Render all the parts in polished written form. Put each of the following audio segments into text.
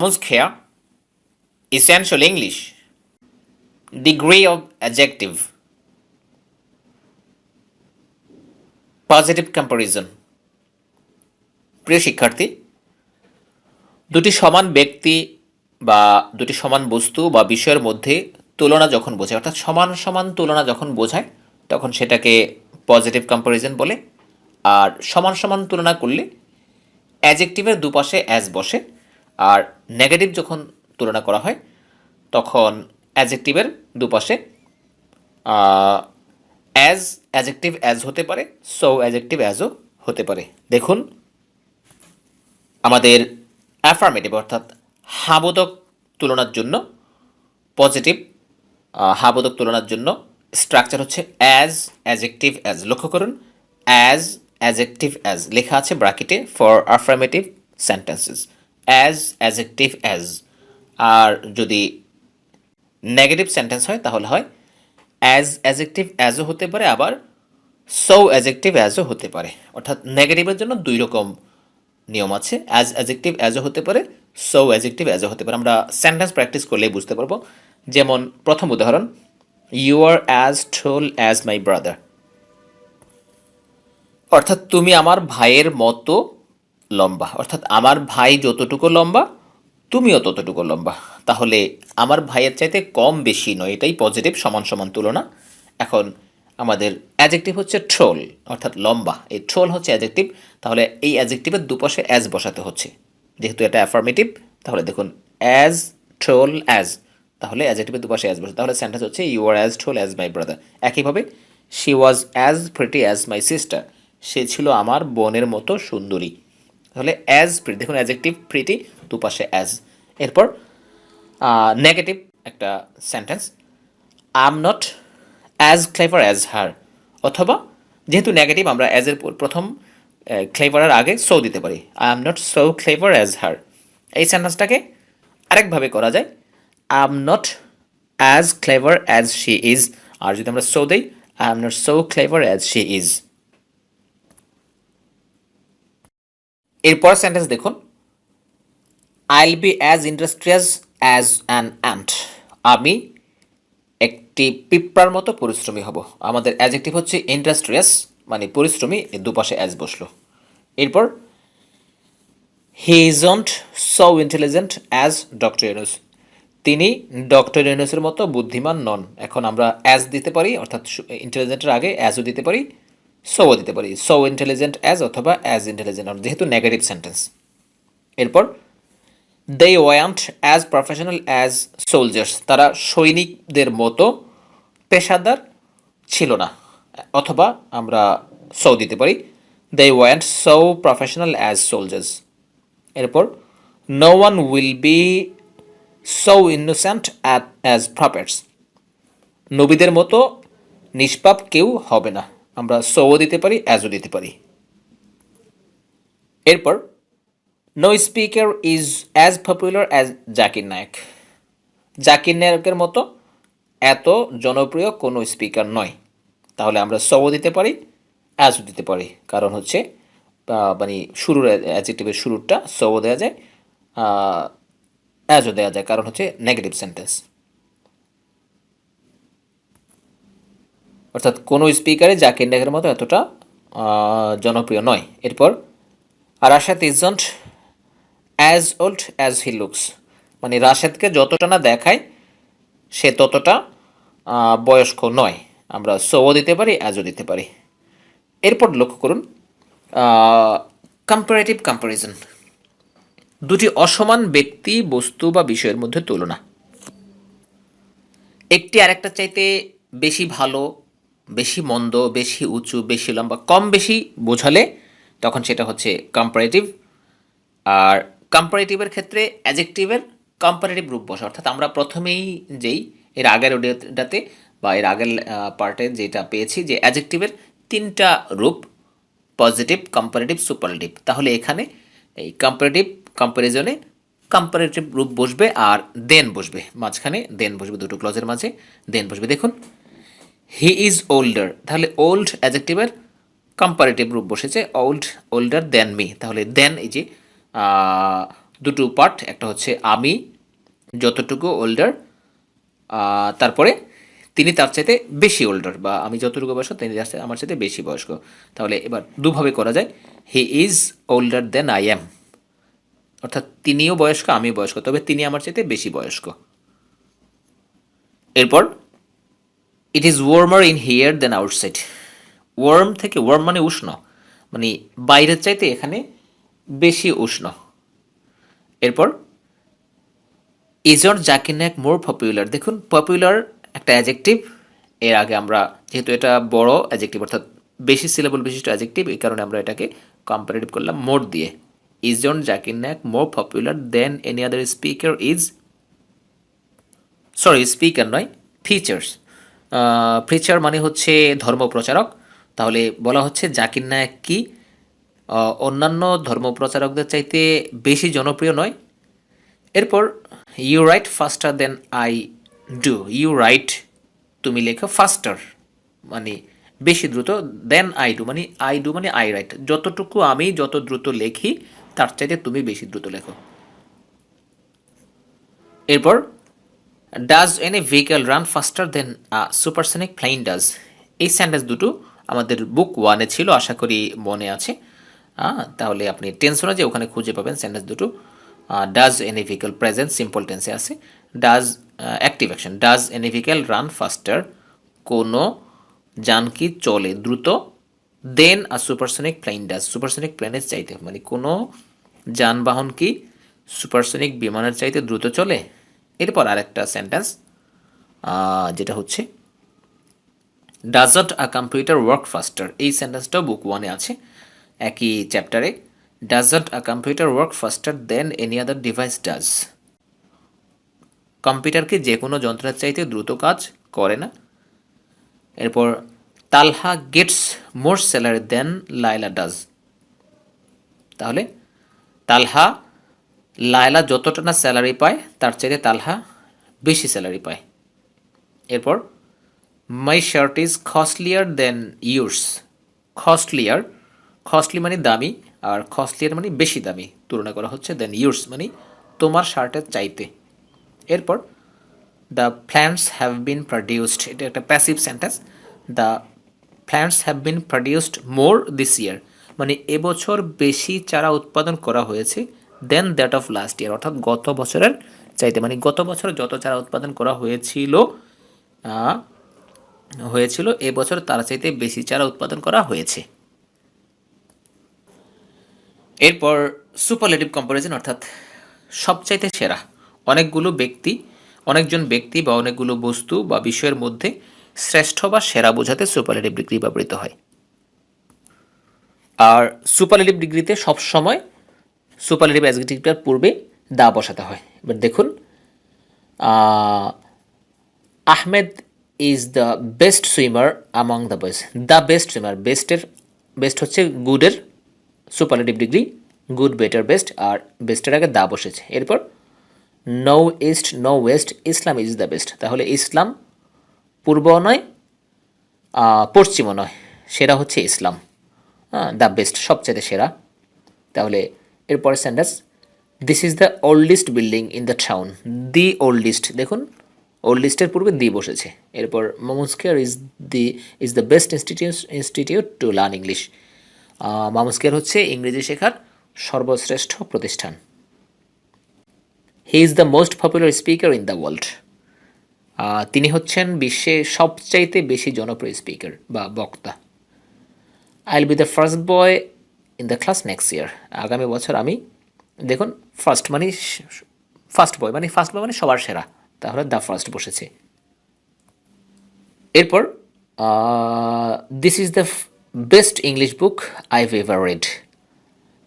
Atmosphere, essential English, degree of adjective, positive comparison. প্রিয় শিক্ষার্থী, দুটি সমান ব্যক্তি বা দুটি সমান বস্তু বা বিষয়ের মধ্যে তুলনা যখন বোঝায়, অর্থাৎ সমান সমান তুলনা যখন বোঝায়, তখন সেটাকে পজিটিভ কম্পারিজন বলে। আর সমান সমান তুলনা করলে অ্যাজেক্টিভের দুপাশে অ্যাজ বসে, আর নেগেটিভ যখন তুলনা করা হয় তখন অ্যাজেক্টিভের দুপাশে অ্যাজ অ্যাজেক্টিভ অ্যাজ হতে পারে, সো অ্যাজেক্টিভ অ্যাজও হতে পারে। দেখুন, আমাদের অ্যাফার্মেটিভ অর্থাৎ হাবোধক তুলনার জন্য পজিটিভ, হাবোধক তুলনার জন্য স্ট্রাকচার হচ্ছে অ্যাজ অ্যাজেক্টিভ অ্যাজ। লক্ষ্য করুন, অ্যাজ অ্যাজেক্টিভ অ্যাজ লেখা আছে ব্র্যাকেটে for affirmative sentences, as adjective as. আর যদি নেগেটিভ সেন্টেন্স হয় তাহলে হয় অ্যাজ অ্যাজেক্টিভ অ্যাজও হতে পারে, আবার সো অ্যাজেক্টিভ অ্যাজও হতে পারে। অর্থাৎ নেগেটিভের জন্য দুই রকম নিয়ম আছে, অ্যাজ অ্যাজেক্টিভ অ্যাজও হতে পারে, সো অ্যাজেক্টিভ অ্যাজও হতে পারে। আমরা সেন্টেন্স প্র্যাকটিস করলেই বুঝতে পারবো। যেমন প্রথম উদাহরণ, you are as tall as my brother, অর্থাৎ তুমি আমার ভাইয়ের মতো লম্বা, অর্থাৎ আমার ভাই যতটুকু লম্বা তুমিও ততটুকু লম্বা। তাহলে আমার ভাইয়ের চাইতে কম বেশি নয়, এটাই পজিটিভ সমান সমান তুলনা। এখন আমাদের অ্যাজেক্টিভ হচ্ছে ট্রোল, অর্থাৎ লম্বা। এই ট্রোল হচ্ছে অ্যাজেক্টিভ, তাহলে এই অ্যাজেক্টিভের দুপাশে অ্যাজ বসাতে হচ্ছে। যেহেতু এটা অ্যাফার্মেটিভ, তাহলে দেখুন অ্যাজ ট্রোল অ্যাজ, তাহলে অ্যাজেক্টিভের দুপাশে অ্যাজ বসে, তাহলে সেন্টেন্স হচ্ছে you are as tall as my brother. একইভাবে she was as pretty as my sister, সে ছিল আমার বোনের মতো সুন্দরী। তাহলে অ্যাজ প্রিটি, দেখুন অ্যাজেক্টিভ প্রিটি, দুপাশে অ্যাজ। এরপর নেগেটিভ একটা sentence, I am not as clever as her, অথবা যেহেতু নেগেটিভ আমরা অ্যাজের প্রথম ক্লেভারের আগে সো দিতে পারি, I am not so clever as her. এই সেন্টেন্সটাকে আরেকভাবে করা যায়, I am not as clever as she is. আর যদি আমরা সো দিই, I am not so clever as she is. এরপর সেন্টেন্স দেখুন, I'll be as industrious as an ant, আমি একটি পিঁপড়ার মতো পরিশ্রমী হব। আমাদের অ্যাজেক্টিভ হচ্ছে ইন্ডাস্ট্রিয়াস, মানে পরিশ্রমী, এর দুপাশে অ্যাজ বসলো। এরপর he isn't so intelligent as doctor Yunus, তিনি ডক্টর ইউনুসের মতো বুদ্ধিমান নন। এখন আমরা অ্যাজ দিতে পারি, অর্থাৎ ইন্টেলিজেন্টের আগে অ্যাজও দিতে পারি, সোও দিতে পারি, সো ইন্টেলিজেন্ট অ্যাজ অথবা অ্যাজ ইন্টেলিজেন্ট, যেহেতু নেগেটিভ সেন্টেন্স। এরপর they want as professional as soldiers, তারা সৈনিকদের মতো পেশাদার ছিল না, অথবা আমরা সো দিতে পারি, they want so professional as soldiers. এরপর no one will be so innocent as prophets, নবীদের মতো নিষ্পাপ কেউ হবে না, আমরা সো দিতে পারি, অ্যাজও দিতে পারি। এরপর no speaker is as popular as Zakir Naik, Zakir নায়কের মতো এত জনপ্রিয় কোনো স্পিকার নয়। তাহলে আমরা সো দিতে পারি, অ্যাজও দিতে পারি, কারণ হচ্ছে মানে শুরুর অ্যাডজেক্টিভের শুরুটা সো দেওয়া যায়, অ্যাজও দেওয়া যায়, কারণ হচ্ছে নেগেটিভ সেন্টেন্স। অর্থাৎ কোনো স্পিকারে জাকির নায়কের মতো এতটা জনপ্রিয় নয়। এরপর Rashed isn't as old as he looks, মানে রাশেদকে যতটা না দেখায় সে ততটা বয়স্ক নয়, আমরা সো দিতে পারি, অ্যাজও দিতে পারি। এরপর লক্ষ্য করুন, কম্পারেটিভ কম্পারিজন, দুটি অসমান ব্যক্তি, বস্তু বা বিষয়ের মধ্যে তুলনা। একটি আরেকটা চাইতে বেশি ভালো, বেশি মন্দ, বেশি উঁচু, বেশি লম্বা, কম বেশি বোঝালে তখন সেটা হচ্ছে কম্পারেটিভ। আর কম্পারেটিভের ক্ষেত্রে অ্যাজেক্টিভের কম্পারেটিভ রূপ বসে, অর্থাৎ আমরা প্রথমেই যেই এর আগের ওটাতে বা এর আগের পার্টে যেটা পেয়েছি যে অ্যাজেক্টিভের তিনটা রূপ, পজিটিভ, কম্পারেটিভ, সুপারলেটিভ। তাহলে এখানে এই কম্পারেটিভ কম্প্যারিজনে কম্পারেটিভ রূপ বসবে আর দেন বসবে, মাঝখানে দেন বসবে, দুটো ক্লজের মাঝে দেন বসবে। দেখুন হি ইজ ওল্ডার, তাহলে ওল্ড অ্যাজেক্টিভের কম্পারেটিভ রূপ বসেছে, ওল্ডার দেন মি, তাহলে দেন এই যে দুটো পার্ট, একটা হচ্ছে আমি যতটুকু ওল্ডার, তারপরে তিনি তার চাইতে বেশি ওল্ডার, বা আমি যতটুকু বয়স্ক তিনি আমার চাইতে বেশি বয়স্ক। তাহলে এবার দুভাবে করা যায়, he is older than I am, অর্থাৎ তিনিও বয়স্ক আমিও বয়স্ক, তবে তিনি আমার চাইতে বেশি বয়স্ক। এরপর it is warmer in here than outside. Warm থেকে, ওয়ার্ম মানে উষ্ণ, মানে বাইরের চাইতে এখানে বেশি উষ্ণ। এরপর isn't Zakir Naik more popular. দেখুন পপুলার একটা অ্যাজেক্টিভ, এর আগে আমরা যেহেতু এটা বড় অ্যাজেক্টিভ অর্থাৎ বেশি সিলেবল বিশিষ্ট অ্যাজেক্টিভ, এই কারণে আমরা এটাকে কম্পারেটিভ করলাম মোর দিয়ে। Isn't Zakir Naik more popular than any other speaker is, sorry speaker নয়, ফিচার্স। ফিচার মানে হচ্ছে ধর্মপ্রচারক, তাহলে বলা হচ্ছে জাকির নায়ক কি অন্যান্য ধর্মপ্রচারকদের চাইতে বেশি জনপ্রিয় নয়। এরপর you write faster than I do. You write তুমি লেখো, ফাস্টার মানে বেশি দ্রুত, দেন আই ডু মানে আই রাইট, যতটুকু আমি যত দ্রুত লেখি তার চাইতে তুমি বেশি দ্রুত লেখো। এরপর does any vehicle run faster than supersonic plane does. এই সেন্টেন্স দুটো আমাদের বুক ওয়ানে ছিল, আশা করি মনে আছে। তাহলে আপনি টেন্স অনুযায়ী ওখানে খুঁজে পাবেন সেন্টেন্স দুটো। Does any vehicle present simple টেন্সে আছে। Does active action, does any vehicle run faster, কোনো যান কি চলে দ্রুত, then supersonic plane does, supersonic প্লেনের চাইতে, মানে কোনো যানবাহন কি সুপারসনিক বিমানের চাইতে দ্রুত চলে। এরপর আরেকটা সেন্টেন্স যেটা হচ্ছে doesn't a computer work faster. এই সেন্টেন্সটাও বুক ওয়ানে আছে একই চ্যাপ্টারে। Doesn't a computer work faster than any other device does. কম্পিউটারকে যে কোনো যন্ত্রের চাইতে দ্রুত কাজ করে না। এরপর Talha gets more salary than Laila does. তাহলে তালহা, লায়লা যতটা না স্যালারি পায় তার চাইতে তালহা বেশি স্যালারি পায়। এরপর my shirt is costlier than yours. Costlier, costly মানে দামি, আর কস্টলিয়ার মানে বেশি দামি, তুলনা করা হচ্ছে, দেন ইউর্স মানে তোমার শার্টের চাইতে। এরপর the plants have been produced, এটা একটা passive sentence. The plants have been produced more this ইয়ার, মানে এবছর বেশি চারা উৎপাদন করা হয়েছে দেন দ্যাট অফ লাস্ট ইয়ার, অর্থাৎ গত বছরের চাইতে, মানে গত বছর যত চারা উৎপাদন করা হয়েছিল এবছর তার চাইতে বেশি চারা উৎপাদন করা হয়েছে। এরপর সুপারলেটিভ কম্পারিজন, অর্থাৎ সবচাইতে সেরা। অনেকজন ব্যক্তি বা অনেকগুলো বস্তু বা বিষয়ের মধ্যে শ্রেষ্ঠ বা সেরা বোঝাতে সুপারলেটিভ ডিগ্রি ব্যবহৃত হয়। আর সুপারলেটিভ ডিগ্রিতে সবসময় সুপারলেটিভ অ্যাডজেক্টিভটার পূর্বে দা বসাতে হয়। এবার দেখুন, Ahmed is the best swimmer among the boys. The best swimmer, best হচ্ছে গুডের superlative degree, good, better, best, আর বেস্টের আগে দা বসেছে। এরপর no east no west, Islam is the best. তাহলে ইসলাম পূর্ব নয় পশ্চিমও নয়, সেরা হচ্ছে ইসলাম, দ্য বেস্ট সবচেয়ে সেরা। তাহলে এরপরে sentence this is the oldest building in the town. The oldest, দেখুন ওল্ডেস্টের পূর্বে দি বসেছে। এরপর মামুস্কেয়ার is the best institute to learn English. মামুস্কেয়ার হচ্ছে ইংরেজি শেখার সর্বশ্রেষ্ঠ প্রতিষ্ঠান। He is the most popular speaker in the world. তিনি হচ্ছেন বিশ্বের সবচাইতে বেশি জনপ্রিয় স্পিকার বা বক্তা। I will be the first boy in the class next year. আগামী বছর আমি, দেখুন ফার্স্ট বয় মানে সবার সেরা, তাহলে দ্য ফার্স্ট বসেছে। এরপর this is the best English book I have ever red.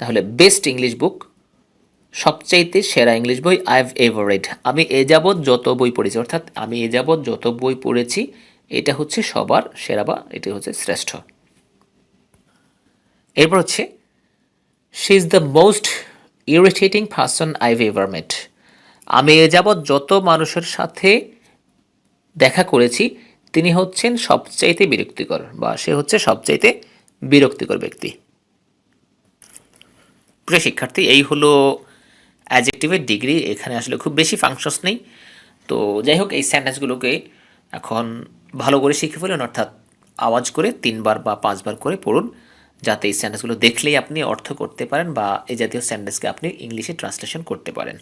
তাহলে বেস্ট ইংলিশ বুক, সবচাইতে সেরা ইংলিশ বই, আই হ্যাভ এভার রেড, আমি এ যাবৎ যত বই পড়েছি, অর্থাৎ আমি এ যাবৎ যত বই পড়েছি এটা হচ্ছে সবার সেরা বা এটা হচ্ছে শ্রেষ্ঠ। এরপর হচ্ছে she is the most irritating person I have ever মেট। আমি এ যাবৎ যত মানুষের সাথে দেখা করেছি তিনি হচ্ছেন সবচাইতে বিরক্তিকর, বা সে হচ্ছে সবচাইতে বিরক্তিকর ব্যক্তি। প্রিয় শিক্ষার্থী, এই হলো অ্যাডজেক্টিভের ডিগ্রি এখানে আসলে খুব বেশি ফাংশনস নেই। তো যাই হোক, এই সেন্টেন্সগুলোকে এখন ভালো করে শিখে ফেলুন, অর্থাৎ আওয়াজ করে ৩ বার বা ৫ বার করে পড়ুন, যাতে এই সেন্টেন্সগুলো দেখলেই আপনি অর্থ করতে পারেন বা এই জাতীয় সেন্টেন্সকে আপনি ইংলিশে ট্রান্সলেশন করতে পারেন।